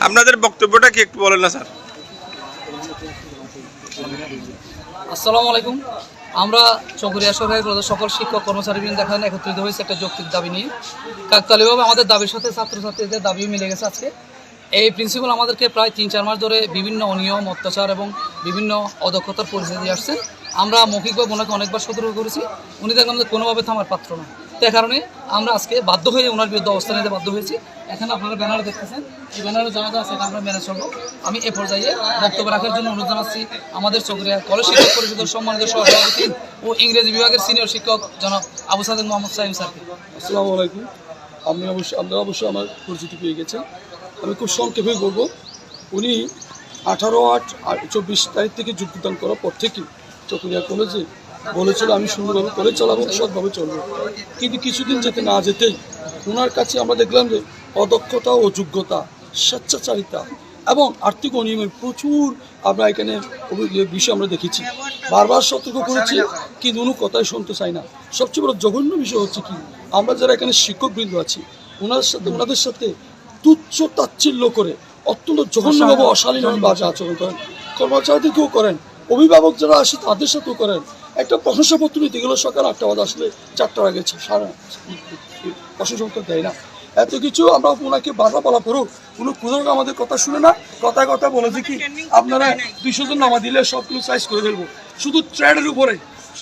আপনাদের বক্তব্যটা কি একটু বলেন না স্যার? আসসালামু আলাইকুম। আমরা চকরিয়া সরকারি কলেজের সকল শিক্ষক কর্মচারীবৃন্দ এখানে একত্রিত হয়েছে একটা যৌক্তিক দাবি নিয়ে। কাকতালীয়ভাবে আমাদের দাবির সাথে ছাত্রছাত্রীদের দাবিও মিলে গেছে আজকে। এই প্রিন্সিপাল আমাদেরকে প্রায় 3-4 মাস ধরে বিভিন্ন অনিয়ম, অত্যাচার এবং বিভিন্ন অদক্ষতার পরিচয় দিয়ে আসছেন। আমরা মৌখিকভাবে ওনাকে অনেকবার সতর্ক করেছি, উনি দেখলাম যে কোনোভাবে থামার পাত্র না। তাই কারণে আমরা আজকে বাধ্য হয়ে ওনার বিরুদ্ধে অবস্থান নিতে বাধ্য হয়েছি। এখানে আপনারা ব্যানারে দেখতেছেন, এই ব্যানারে যা যা আছে এটা আমরা মেনে চলবো। আমি এ পর্যায়ে বক্তব্য রাখার জন্য অনুরোধ জানাচ্ছি আমাদের চকরিয়া কলেজ শিক্ষক পরিষদের সম্মানিত সভাপতি ও ইংরেজি বিভাগের সিনিয়র শিক্ষক জনাব আবু সাদেক মোহাম্মদ সাইম স্যারকে। আসসালামু আলাইকুম। আপনারা অবশ্যই আমার পরিচিতি পেয়ে গেছেন। আমি খুব সংক্ষেপে বলবো, উনি 18/8/24 তারিখ থেকে যোগদান করার পর থেকে চকরিয়া কলেজে বলেছিল আমি সুন্দরভাবে কলেজ চালাবো, সৎভাবে চলবো। কিন্তু কিছুদিন না যেতেই ওনার কাছে আমরা দেখলাম যে অদক্ষতা, অযোগ্যতা, স্বেচ্ছাচারিতা এবং আর্থিক অনিয়মের প্রচুর আমরা এখানে বিষয় আমরা দেখেছি। বারবার সতর্ক করেছি, কিন্তু কোনো কথাই শুনতে চাই না। সবচেয়ে বড় জঘন্য বিষয় হচ্ছে কি, আমরা যারা এখানে শিক্ষকবৃন্দ আছি ওনাদের সাথে তুচ্ছ তাচ্ছিল্য করে অত্যন্ত জঘন্যভাবে অশালীনভাবে বাজে আচরণ করেন। কর্মচারীদেরকেও করেন, অভিভাবক যারা আসে তাদের সাথেও করেন। একটা প্রশংসাপত্র নিতে গেলে সকাল 8টা বাজে, আসলে 4টার আগে প্রশংসাপত্র দেয় না। এত কিছু আমরা ওনাকে বারবার বলা পড়ো কোনো কোথাও আমাদের কথা শুনে না। কথা বলেছে কি আপনারা 200 জন নামা দিলে সবগুলো সাইজ করে ফেলবো। শুধু ট্রেডের উপরে